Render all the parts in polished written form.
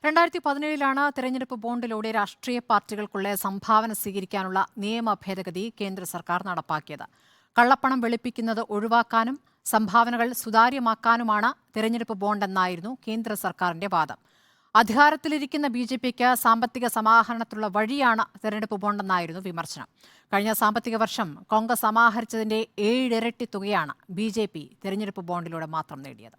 2017 തെരഞ്ഞെടുപ്പ് ബോണ്ടിലൂടെ രാഷ്ട്രീയ പാർട്ടികൾക്കുള്ള സംഭാവന സ്വീകരിക്കാനുള്ള നിയമ ഭേദഗതി കേന്ദ്ര സർക്കാർ നടപ്പാക്കിയത്. കള്ളപ്പണം വെളുപ്പിക്കുന്നത് ഒഴിവാക്കാനും സംഭാവനകൾ സുതാര്യമാക്കാനുമാണ് തെരഞ്ഞെടുപ്പ് ബോണ്ടെന്നായിരുന്നു കേന്ദ്ര സർക്കാരിന്റെ വാദം. അധികാരത്തിലിരിക്കുന്ന ബിജെപിക്ക് സാമ്പത്തിക സമാഹരണത്തിലുള്ള വഴിയാണ് തെരഞ്ഞെടുപ്പ് ബോണ്ടെന്നായിരുന്നു വിമർശനം. കഴിഞ്ഞ സാമ്പത്തിക വർഷം കോൺഗ്രസ് സമാഹരിച്ചതിന്റെ 7 ഇരട്ടി തുകയാണ് ബിജെപി തെരഞ്ഞെടുപ്പ് ബോണ്ടിലൂടെ മാത്രം നേടിയത്.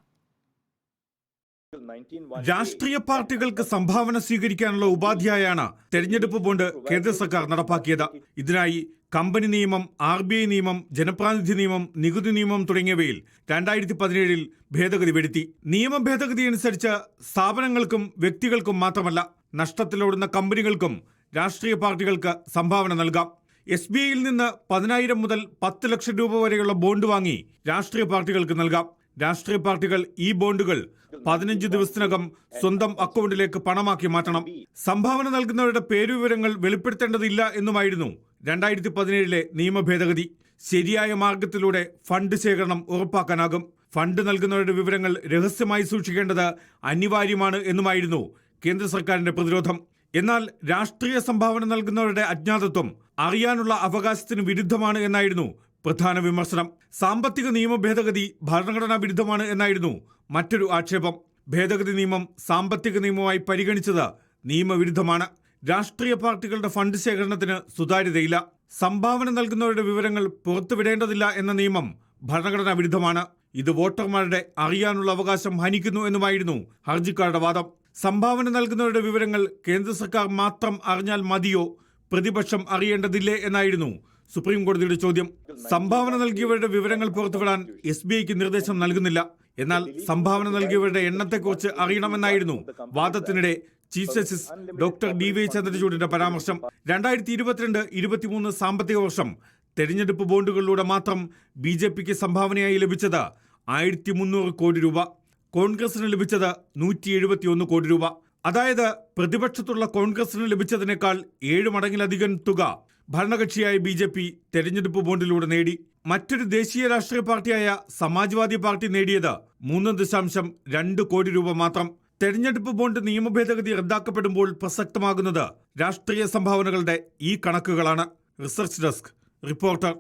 രാഷ്ട്രീയ പാർട്ടികൾക്ക് സംഭാവന സ്വീകരിക്കാനുള്ള ഉപാധിയായാണ് തെരഞ്ഞെടുപ്പ് ബോണ്ട് കേന്ദ്ര സർക്കാർ നടപ്പാക്കിയത്. ഇതിനായി കമ്പനി നിയമം, RBI നിയമം, ജനപ്രാതിനിധ്യ നിയമം, നികുതി നിയമം തുടങ്ങിയവയിൽ 2017 ഭേദഗതി വരുത്തി. നിയമ ഭേദഗതി അനുസരിച്ച് സ്ഥാപനങ്ങൾക്കും വ്യക്തികൾക്കും മാത്രമല്ല, നഷ്ടത്തിലോടുന്ന കമ്പനികൾക്കും രാഷ്ട്രീയ പാർട്ടികൾക്ക് സംഭാവന നൽകാം. SBIയിൽ നിന്ന് 10,000 മുതൽ 10 ലക്ഷം രൂപ വരെയുള്ള ബോണ്ട് വാങ്ങി രാഷ്ട്രീയ പാർട്ടികൾക്ക് നൽകാം. രാഷ്ട്രീയ പാർട്ടികൾ ഈ ബോണ്ടുകൾ 15 ദിവസത്തിനകം സ്വന്തം അക്കൗണ്ടിലേക്ക് പണമാക്കി മാറ്റണം. സംഭാവന നൽകുന്നവരുടെ പേരുവിവരങ്ങൾ വെളിപ്പെടുത്തേണ്ടതില്ല എന്നുമായിരുന്നു 2017 നിയമ ഭേദഗതി. ശരിയായ മാർഗത്തിലൂടെ ഫണ്ട് ശേഖരണം ഉറപ്പാക്കാനാകും. ഫണ്ട് നൽകുന്നവരുടെ വിവരങ്ങൾ രഹസ്യമായി സൂക്ഷിക്കേണ്ടത് അനിവാര്യമാണ് എന്നുമായിരുന്നു കേന്ദ്ര സർക്കാരിന്റെ പ്രതിരോധം. എന്നാൽ രാഷ്ട്രീയ സംഭാവന നൽകുന്നവരുടെ അജ്ഞാതത്വം അറിയാനുള്ള അവകാശത്തിന് വിരുദ്ധമാണ് എന്നായിരുന്നു പ്രധാന വിമർശനം. സാമ്പത്തിക നിയമ ഭേദഗതി ഭരണഘടനാ വിരുദ്ധമാണ് എന്നായിരുന്നു മറ്റൊരു ആക്ഷേപം. ഭേദഗതി നിയമം സാമ്പത്തിക നിയമമായി പരിഗണിച്ചത് നിയമവിരുദ്ധമാണ്. രാഷ്ട്രീയ പാർട്ടികളുടെ ഫണ്ട് ശേഖരണത്തിന് സുതാര്യതയില്ല. സംഭാവന നൽകുന്നവരുടെ വിവരങ്ങൾ പുറത്തുവിടേണ്ടതില്ല എന്ന നിയമം ഭരണഘടനാ വിരുദ്ധമാണ്. ഇത് വോട്ടർമാരുടെ അറിയാനുള്ള അവകാശം ഹനിക്കുന്നു എന്നുമായിരുന്നു ഹർജിക്കാരുടെ വാദം. സംഭാവന നൽകുന്നവരുടെ വിവരങ്ങൾ കേന്ദ്ര സർക്കാർ മാത്രം അറിഞ്ഞാൽ മതിയോ, പ്രതിപക്ഷം അറിയേണ്ടതില്ലേ എന്നായിരുന്നു സുപ്രീം കോടതിയുടെ ചോദ്യം. സംഭാവന നൽകിയവരുടെ വിവരങ്ങൾ പുറത്തുവിടാൻ SBIക്ക് നിർദ്ദേശം നൽകുന്നില്ല. എന്നാൽ സംഭാവന നൽകിയവരുടെ എണ്ണത്തെക്കുറിച്ച് അറിയണമെന്നായിരുന്നു വാദത്തിനിടെ ചീഫ് ജസ്റ്റിസ് ഡോക്ടർ DY ചന്ദ്രചൂഡിന്റെ പരാമർശം. 2022-23 സാമ്പത്തിക വർഷം തെരഞ്ഞെടുപ്പ് ബോണ്ടുകളിലൂടെ മാത്രം BJPക്ക് സംഭാവനയായി ലഭിച്ചത് 1300 കോടി രൂപ. കോൺഗ്രസിന് ലഭിച്ചത് 171 കോടി രൂപ. അതായത് പ്രതിപക്ഷത്തുള്ള കോൺഗ്രസിന് ലഭിച്ചതിനേക്കാൾ 7 മടങ്ങിലധികം തുക ഭരണകക്ഷിയായ BJP തെരഞ്ഞെടുപ്പ് ബോണ്ടിലൂടെ നേടി. മറ്റൊരു ദേശീയ രാഷ്ട്രീയ പാർട്ടിയായ സമാജ്വാദി പാർട്ടി നേടിയത് 3.2 കോടി രൂപ മാത്രം. തെരഞ്ഞെടുപ്പ് ബോണ്ട് നിയമ ഭേദഗതി റദ്ദാക്കപ്പെടുമ്പോൾ പ്രസക്തമാകുന്നത് രാഷ്ട്രീയ സംഭാവനകളുടെ ഈ കണക്കുകളാണ്. Research desk reporter.